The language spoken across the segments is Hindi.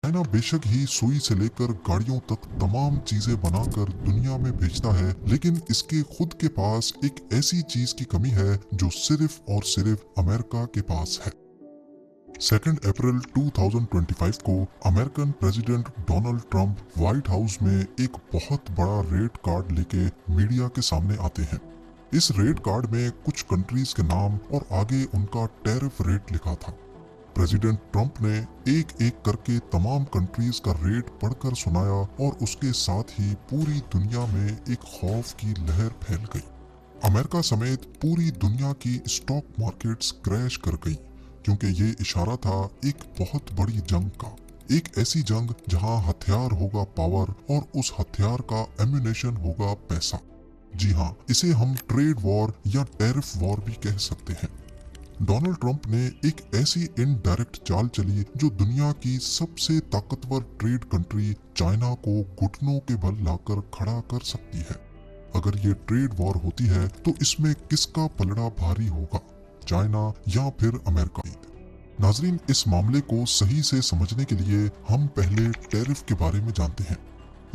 चाइना बेशक ही सुई से लेकर गाड़ियों तक तमाम चीजें बनाकर दुनिया में भेजता है, लेकिन इसके खुद के पास एक ऐसी चीज की कमी है जो सिर्फ और सिर्फ अमेरिका के पास है। 2 अप्रैल 2025 को American president Donald Trump white house में एक बहुत बड़ा रेट कार्ड लेके मीडिया के सामने आते हैं। इस रेट कार्ड में कुछ कंट्रीज के नाम और आगे उनका टैरिफ रेट लिखा था। प्रेसिडेंट ट्रंप ने एक एक करके तमाम कंट्रीज का रेट पढ़कर सुनाया और उसके साथ ही पूरी दुनिया में एक खौफ की लहर फैल गई। अमेरिका समेत पूरी दुनिया की स्टॉक मार्केट्स क्रैश कर गई, क्योंकि ये इशारा था एक बहुत बड़ी जंग का। एक ऐसी जंग जहां हथियार होगा पावर और उस हथियार का एम्यूनेशन होगा पैसा। जी हाँ, इसे हम ट्रेड वॉर या टैरिफ वॉर भी कह सकते हैं। डोनाल्ड ट्रंप ने एक ऐसी इनडायरेक्ट चाल चली जो दुनिया की सबसे ताकतवर ट्रेड कंट्री चाइना को घुटनों के बल लाकर खड़ा कर सकती है। अगर ये ट्रेड वॉर होती है तो इसमें किसका पलड़ा भारी होगा, चाइना या फिर अमेरिका? नाजरीन, इस मामले को सही से समझने के लिए हम पहले टैरिफ के बारे में जानते हैं।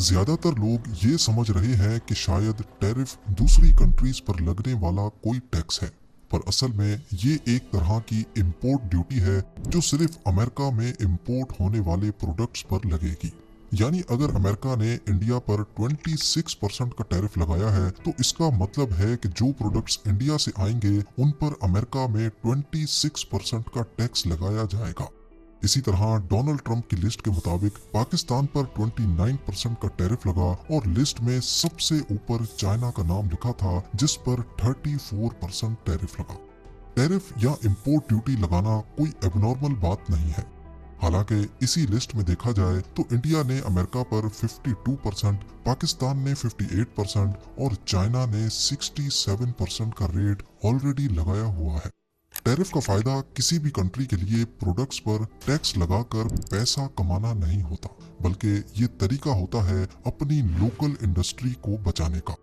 ज्यादातर लोग ये समझ रहे हैं कि शायद टैरिफ दूसरी कंट्रीज पर लगने वाला कोई टैक्स है, पर असल में ये एक तरह की इंपोर्ट ड्यूटी है जो सिर्फ अमेरिका में इंपोर्ट होने वाले प्रोडक्ट्स पर लगेगी। यानी अगर अमेरिका ने इंडिया पर 26% का टैरिफ लगाया है तो इसका मतलब है कि जो प्रोडक्ट्स इंडिया से आएंगे उन पर अमेरिका में 26% का टैक्स लगाया जाएगा। इसी तरह डोनाल्ड ट्रंप की लिस्ट के मुताबिक पाकिस्तान पर 29% का टैरिफ लगा और लिस्ट में सबसे ऊपर चाइना का नाम लिखा था जिस पर 34% टैरिफ लगा। टैरिफ या इंपोर्ट ड्यूटी लगाना कोई एबनॉर्मल बात नहीं है। हालांकि इसी लिस्ट में देखा जाए तो इंडिया ने अमेरिका पर 52%, पाकिस्तान ने 58% और चाइना ने 67% का रेट ऑलरेडी लगाया हुआ है। टैरिफ का फायदा किसी भी कंट्री के लिए प्रोडक्ट्स पर टैक्स लगाकर पैसा कमाना नहीं होता, बल्कि ये तरीका होता है अपनी लोकल इंडस्ट्री को बचाने का।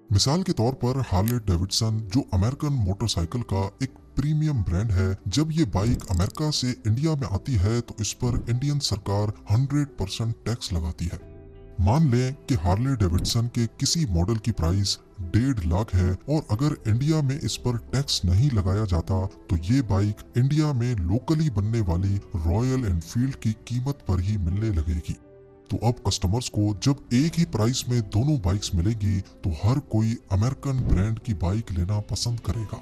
मिसाल के तौर पर हार्ले डेविडसन, जो अमेरिकन मोटरसाइकिल का एक प्रीमियम ब्रांड है, जब ये बाइक अमेरिका से इंडिया में आती है तो इस पर इंडियन सरकार 100% टैक्स लगाती है। मान लें कि हार्ले डेविडसन के किसी मॉडल की प्राइस 1.5 लाख है और अगर इंडिया में इस पर टैक्स नहीं लगाया जाता तो ये बाइक इंडिया में लोकली बनने वाली रॉयल एनफील्ड की कीमत पर ही मिलने लगेगी। तो अब कस्टमर्स को जब एक ही प्राइस में दोनों बाइक्स मिलेगी तो हर कोई अमेरिकन ब्रांड की बाइक लेना पसंद करेगा।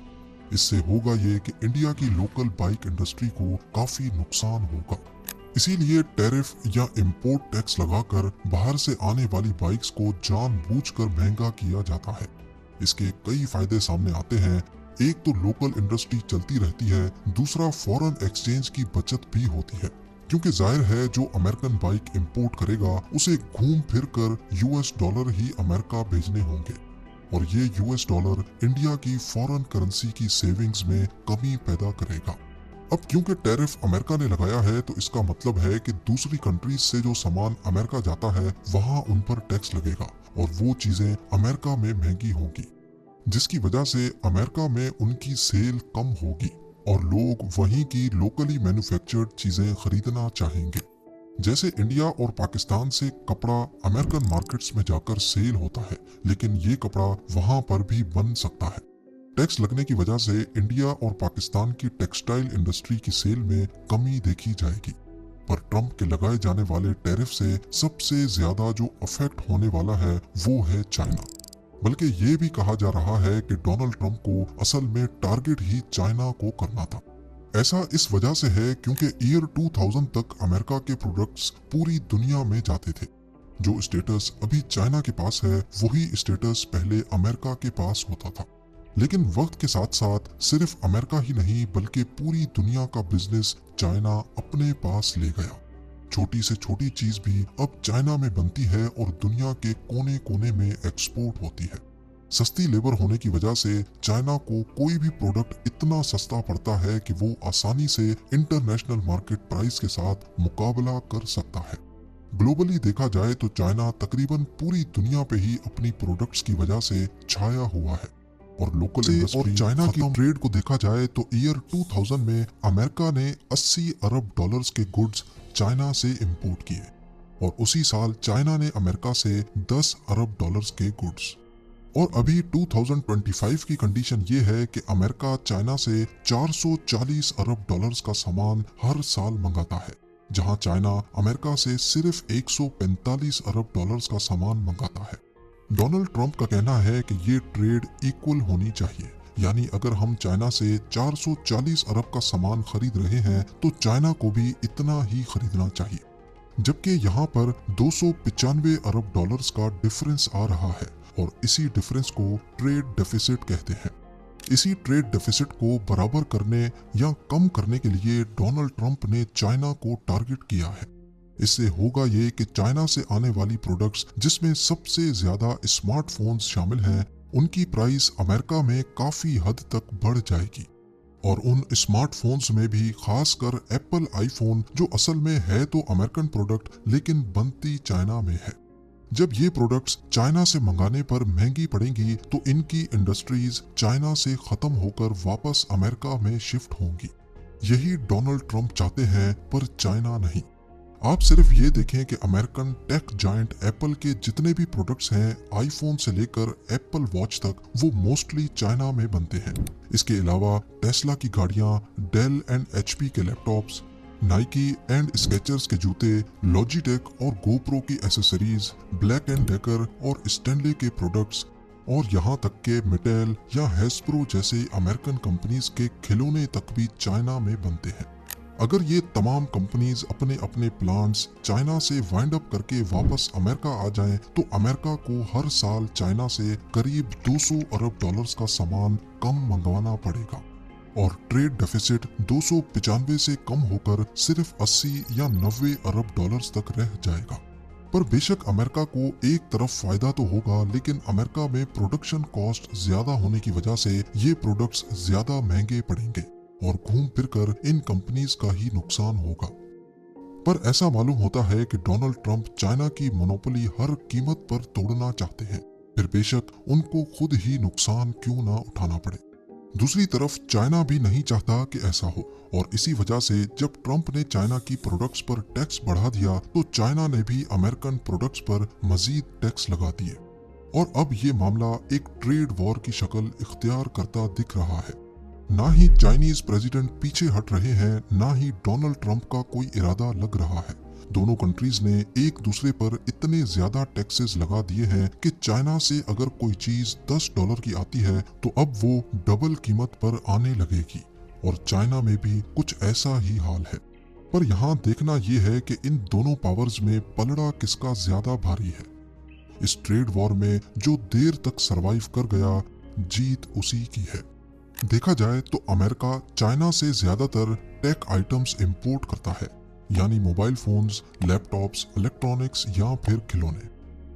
इससे होगा ये कि इंडिया की लोकल बाइक इंडस्ट्री को काफी नुकसान होगा। इसीलिए टैरिफ या इंपोर्ट टैक्स लगाकर बाहर से आने वाली बाइक्स को जानबूझकर महंगा किया जाता है। इसके कई फायदे सामने आते हैं। एक तो लोकल इंडस्ट्री चलती रहती है, दूसरा फॉरेन एक्सचेंज की बचत भी होती है, क्योंकि जाहिर है जो अमेरिकन बाइक इंपोर्ट करेगा उसे घूम फिर कर यूएस डॉलर ही अमेरिका भेजने होंगे और ये यूएस डॉलर इंडिया की फॉरेन करेंसी की सेविंग्स में कमी पैदा करेगा। अब क्योंकि टैरिफ अमेरिका ने लगाया है तो इसका मतलब है कि दूसरी कंट्रीज से जो सामान अमेरिका जाता है वहां उन पर टैक्स लगेगा और वो चीजें अमेरिका में महंगी होंगी, जिसकी वजह से अमेरिका में उनकी सेल कम होगी और लोग वहीं की लोकली मैन्युफैक्चर्ड चीजें खरीदना चाहेंगे। जैसे इंडिया और पाकिस्तान से कपड़ा अमेरिकन मार्केट्स में जाकर सेल होता है, लेकिन ये कपड़ा वहां पर भी बन सकता है। टैक्स लगने की वजह से इंडिया और पाकिस्तान की टेक्सटाइल इंडस्ट्री की सेल में कमी देखी जाएगी। पर ट्रंप के लगाए जाने वाले टैरिफ से सबसे ज्यादा जो अफेक्ट होने वाला है वो है चाइना। बल्कि ये भी कहा जा रहा है कि डोनाल्ड ट्रंप को असल में टारगेट ही चाइना को करना था। ऐसा इस वजह से है क्योंकि ईयर 2000 तक अमेरिका के प्रोडक्ट्स पूरी दुनिया में जाते थे। जो स्टेटस अभी चाइना के पास है वही स्टेटस पहले अमेरिका के पास होता था। लेकिन वक्त के साथ साथ सिर्फ अमेरिका ही नहीं बल्कि पूरी दुनिया का बिजनेस चाइना अपने पास ले गया। छोटी से छोटी चीज भी अब चाइना में बनती है और दुनिया के कोने कोने में एक्सपोर्ट होती है। सस्ती लेबर होने की वजह से चाइना को कोई भी प्रोडक्ट इतना सस्ता पड़ता है कि वो आसानी से इंटरनेशनल मार्केट प्राइस के साथ मुकाबला कर सकता है। ग्लोबली देखा जाए तो चाइना तकरीबन पूरी दुनिया पे ही अपनी प्रोडक्ट्स की वजह से छाया हुआ है और लोकल इंडस्ट्री और चाइना की ट्रेड को देखा जाए तो ईयर 2000 में अमेरिका ने 80 अरब डॉलर्स के गुड्स चाइना से इंपोर्ट किए और उसी साल चाइना ने अमेरिका से 10 अरब डॉलर्स के गुड्स। और अभी 2025 की कंडीशन ये है कि अमेरिका चाइना से 440 अरब डॉलर्स का सामान हर साल मंगाता है, जहां चाइना अमेरिका से सिर्फ 145 अरब डॉलर्स का सामान मंगाता है। डोनाल्ड ट्रंप का कहना है कि ये ट्रेड इक्वल होनी चाहिए, यानी अगर हम चाइना से 440 अरब का सामान खरीद रहे हैं तो चाइना को भी इतना ही खरीदना चाहिए, जबकि यहाँ पर 295 अरब डॉलर्स का डिफरेंस आ रहा है और इसी डिफरेंस को ट्रेड डेफिसिट कहते हैं। इसी ट्रेड डेफिसिट को बराबर करने या कम करने के लिए डोनाल्ड ट्रंप ने चाइना को टारगेट किया है। इससे होगा ये कि चाइना से आने वाली प्रोडक्ट्स जिसमें सबसे ज्यादा स्मार्टफोन्स शामिल हैं, उनकी प्राइस अमेरिका में काफी हद तक बढ़ जाएगी। और उन स्मार्टफोन्स में भी खासकर एप्पल आईफोन, जो असल में है तो अमेरिकन प्रोडक्ट लेकिन बनती चाइना में है। जब ये प्रोडक्ट्स चाइना से मंगाने पर महंगी पड़ेंगी तो इनकी इंडस्ट्रीज चाइना से खत्म होकर वापस अमेरिका में शिफ्ट होंगी। यही डोनाल्ड ट्रंप चाहते हैं, पर चाइना नहीं। आप सिर्फ ये देखें कि अमेरिकन टेक जायंट एप्पल के जितने भी प्रोडक्ट्स हैं, आईफोन से लेकर एप्पल वॉच तक, वो मोस्टली चाइना में बनते हैं। इसके अलावा टेस्ला की गाड़ियां, डेल एंड एचपी के लैपटॉप्स, नाइकी एंड स्केचर्स के जूते, लॉजिटेक और गोप्रो की एसेसरीज, ब्लैक एंड डेकर और स्टैनले के प्रोडक्ट्स, और यहाँ तक के मिटेल या हैस्ब्रो जैसे अमेरिकन कंपनीज के खिलौने तक भी चाइना में बनते हैं। अगर ये तमाम कंपनीज अपने अपने प्लांट्स चाइना से वाइंड अप करके वापस अमेरिका आ जाएं, तो अमेरिका को हर साल चाइना से करीब 200 अरब डॉलर्स का सामान कम मंगवाना पड़ेगा और ट्रेड डेफिसिट 295 से कम होकर सिर्फ 80 या 90 अरब डॉलर्स तक रह जाएगा। पर बेशक अमेरिका को एक तरफ फायदा तो होगा, लेकिन अमेरिका में प्रोडक्शन कॉस्ट ज्यादा होने की वजह से ये प्रोडक्ट्स ज्यादा महंगे पड़ेंगे और घूम फिरकर इन कंपनीज का ही नुकसान होगा। पर ऐसा मालूम होता है कि डोनाल्ड ट्रंप चाइना की मोनोपोली हर कीमत पर तोड़ना चाहते हैं, फिर बेशक उनको खुद ही नुकसान क्यों ना उठाना पड़े। दूसरी तरफ चाइना भी नहीं चाहता कि ऐसा हो, और इसी वजह से जब ट्रंप ने चाइना की प्रोडक्ट्स पर टैक्स बढ़ा दिया तो चाइना ने भी अमेरिकन प्रोडक्ट्स पर मजीद टैक्स लगा दिए और अब ये मामला एक ट्रेड वॉर की शक्ल इख्तियार करता दिख रहा है। ना ही चाइनीज प्रेसिडेंट पीछे हट रहे हैं, ना ही डोनाल्ड ट्रंप का कोई इरादा लग रहा है। दोनों कंट्रीज ने एक दूसरे पर इतने ज्यादा टैक्सेस लगा दिए हैं कि चाइना से अगर कोई चीज $10 की आती है तो अब वो डबल कीमत पर आने लगेगी, और चाइना में भी कुछ ऐसा ही हाल है। पर यहाँ देखना ये है कि इन दोनों पावर्स में पलड़ा किसका ज्यादा भारी है। इस ट्रेड वॉर में जो देर तक सरवाइव कर गया, जीत उसी की है। देखा जाए तो अमेरिका चाइना से ज्यादातर टेक आइटम्स इंपोर्ट करता है, यानी मोबाइल फोन्स, लैपटॉप्स, इलेक्ट्रॉनिक्स या फिर खिलौने।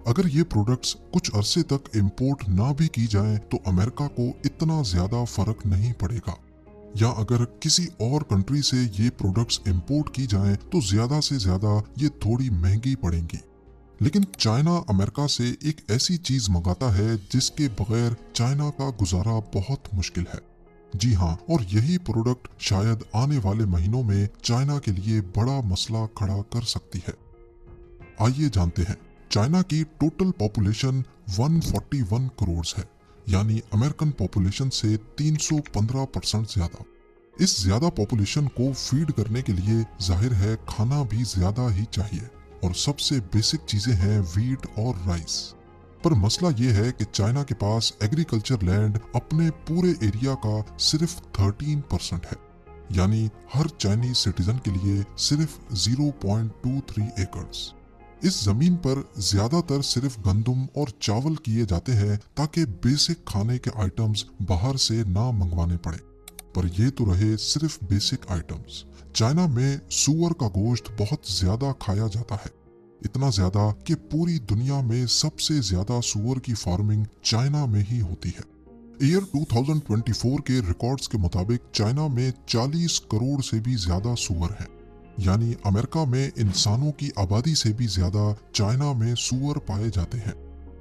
अगर ये प्रोडक्ट्स कुछ अरसे तक इंपोर्ट ना भी की जाएं तो अमेरिका को इतना ज्यादा फर्क नहीं पड़ेगा, या अगर किसी और कंट्री से ये प्रोडक्ट्स इंपोर्ट की जाएं तो ज्यादा से ज्यादा ये थोड़ी महंगी पड़ेंगी। लेकिन चाइना अमेरिका से एक ऐसी चीज मंगाता है जिसके बगैर चाइना का गुजारा बहुत मुश्किल है। जी हाँ, और यही प्रोडक्ट शायद आने वाले महीनों में चाइना के लिए बड़ा मसला खड़ा कर सकती है। आइए जानते हैं। चाइना की टोटल पॉपुलेशन 141 करोड़ है, यानी अमेरिकन पॉपुलेशन से 315% ज्यादा। इस ज्यादा पॉपुलेशन को फीड करने के लिए जाहिर है खाना भी ज्यादा ही चाहिए, और सबसे बेसिक चीजें हैं वीट और राइस। पर मसला ये है कि चाइना के पास एग्रीकल्चर लैंड अपने पूरे एरिया का सिर्फ 13% है, यानी हर चाइनीज सिटीजन के लिए सिर्फ 0.23 एकड़्स। इस जमीन पर ज्यादातर सिर्फ गंदम और चावल किए जाते हैं ताकि बेसिक खाने के आइटम्स बाहर से ना मंगवाने पड़े। पर ये तो रहे सिर्फ बेसिक आइटम्स। चाइना में सूअर का गोश्त बहुत ज्यादा खाया जाता है, इतना ज्यादा कि पूरी दुनिया में सबसे ज्यादा सूअर की फार्मिंग चाइना में ही होती है। ईयर 2024 के रिकॉर्ड्स के मुताबिक चाइना में 40 करोड़ से भी ज्यादा सूअर हैं, यानी अमेरिका में इंसानों की आबादी से भी ज्यादा चाइना में सूअर पाए जाते हैं।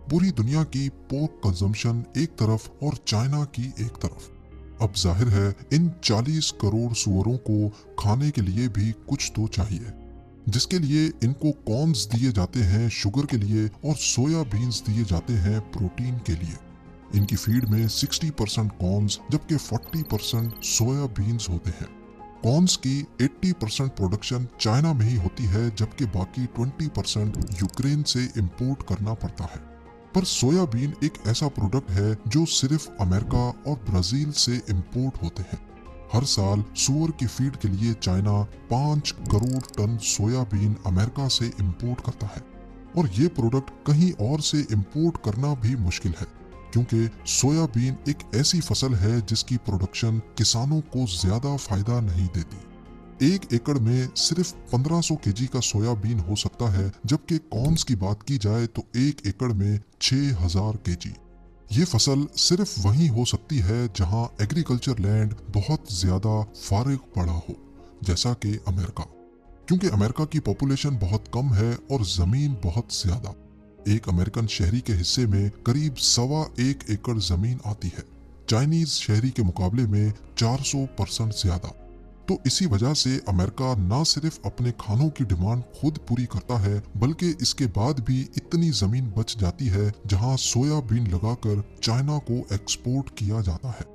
पूरी दुनिया की पोर्क कंजम्पशन एक तरफ और चाइना की एक तरफ। अब जाहिर है इन 40 करोड़ सूअरों को खाने के लिए भी कुछ तो चाहिए। जिसके लिए इनको कॉर्न्स दिए जाते हैं शुगर के लिए और सोया बीन्स दिए जाते हैं प्रोटीन के लिए। इनकी फीड में 60% कॉर्न्स जबकि 40% सोया बीन्स होते हैं। कॉर्न्स की 80% प्रोडक्शन चाइना में ही होती है, जबकि बाकी 20% यूक्रेन से इंपोर्ट करना पड़ता है। पर सोयाबीन एक ऐसा प्रोडक्ट है जो सिर्फ अमेरिका और ब्राजील से इंपोर्ट होते हैं। हर साल सूअर की फीड के लिए China 5 crore ton soybean America से इंपोर्ट करता है और ये प्रोडक्ट कहीं और से इंपोर्ट करना भी मुश्किल है, क्योंकि सोयाबीन एक ऐसी फसल है जिसकी प्रोडक्शन किसानों को ज्यादा फायदा नहीं देती। 1 एकड़ में सिर्फ 1500 केजी का सोयाबीन हो सकता है, जबकि कॉर्न्स की बात की जाए तो 1 एकड़ में 6000 केजी। ये फसल सिर्फ वहीं हो सकती है जहां एग्रीकल्चर लैंड बहुत ज्यादा फारिग पड़ा हो, जैसा कि अमेरिका, क्योंकि अमेरिका की पॉपुलेशन बहुत कम है और जमीन बहुत ज्यादा। एक अमेरिकन शहरी के हिस्से में करीब 1.25 एकड़ जमीन आती है, चाइनीज शहरी के मुकाबले में 400% ज्यादा। तो इसी वजह से अमेरिका न सिर्फ अपने खानों की डिमांड खुद पूरी करता है, बल्कि इसके बाद भी इतनी जमीन बच जाती है जहां सोयाबीन लगाकर चाइना को एक्सपोर्ट किया जाता है।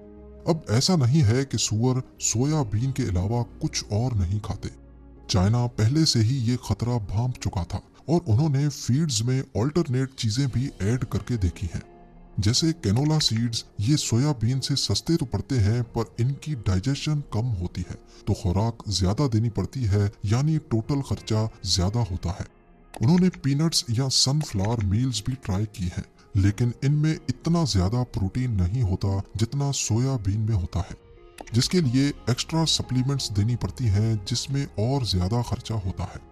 अब ऐसा नहीं है कि सूअर सोयाबीन के अलावा कुछ और नहीं खाते। चाइना पहले से ही ये खतरा भांप चुका था और उन्होंने फीड्स में ऑल्टरनेट चीजें भी ऐड करके देखी हैं, जैसे कैनोला सीड्स। ये सोयाबीन से सस्ते तो पड़ते हैं पर इनकी डाइजेशन कम होती है, तो खुराक ज्यादा देनी पड़ती है, यानी टोटल खर्चा ज्यादा होता है। उन्होंने पीनट्स या सनफ्लावर मील्स भी ट्राई की हैं, लेकिन इनमें इतना ज्यादा प्रोटीन नहीं होता जितना सोयाबीन में होता है, जिसके लिए एक्स्ट्रा सप्लीमेंट्स देनी पड़ती हैं, जिसमें और ज्यादा खर्चा होता है।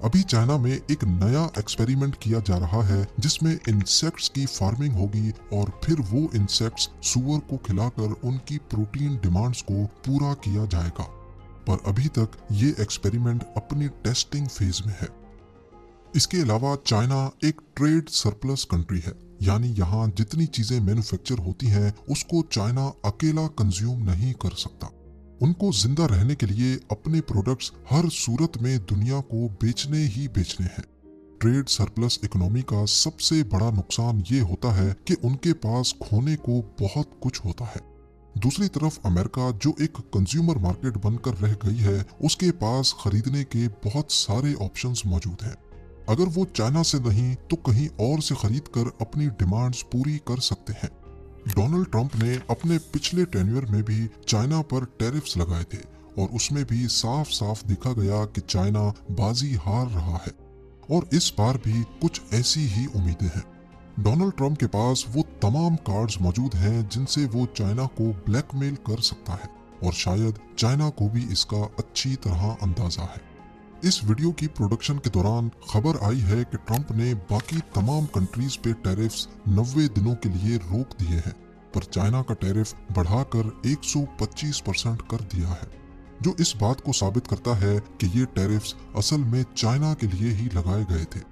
अभी चाइना में एक नया एक्सपेरिमेंट किया जा रहा है जिसमें इंसेक्ट्स की फार्मिंग होगी और फिर वो इंसेक्ट्स सूअर को खिलाकर उनकी प्रोटीन डिमांड्स को पूरा किया जाएगा। पर अभी तक ये एक्सपेरिमेंट अपनी टेस्टिंग फेज में है। इसके अलावा चाइना एक ट्रेड सरप्लस कंट्री है, यानी यहाँ जितनी चीजें मैन्युफैक्चर होती हैं उसको चाइना अकेला कंज्यूम नहीं कर सकता। उनको जिंदा रहने के लिए अपने प्रोडक्ट्स हर सूरत में दुनिया को बेचने ही बेचने हैं। ट्रेड सरप्लस इकोनॉमी का सबसे बड़ा नुकसान ये होता है कि उनके पास खोने को बहुत कुछ होता है। दूसरी तरफ अमेरिका, जो एक कंज्यूमर मार्केट बनकर रह गई है, उसके पास खरीदने के बहुत सारे ऑप्शंस मौजूद हैं। अगर वो चाइना से नहीं तो कहीं और से खरीद कर अपनी डिमांड्स पूरी कर सकते हैं। डोनाल्ड ट्रंप ने अपने पिछले टेन्योर में भी चाइना पर टैरिफ्स लगाए थे और उसमें भी साफ साफ देखा गया कि चाइना बाजी हार रहा है और इस बार भी कुछ ऐसी ही उम्मीदें हैं। डोनाल्ड ट्रंप के पास वो तमाम कार्ड्स मौजूद हैं जिनसे वो चाइना को ब्लैकमेल कर सकता है और शायद चाइना को भी इसका अच्छी तरह अंदाजा है। इस वीडियो की प्रोडक्शन के दौरान खबर आई है कि ट्रंप ने बाकी तमाम कंट्रीज पे टैरिफ्स 90 दिनों के लिए रोक दिए हैं, पर चाइना का टैरिफ बढ़ाकर 125% कर दिया है, जो इस बात को साबित करता है कि ये टैरिफ्स असल में चाइना के लिए ही लगाए गए थे।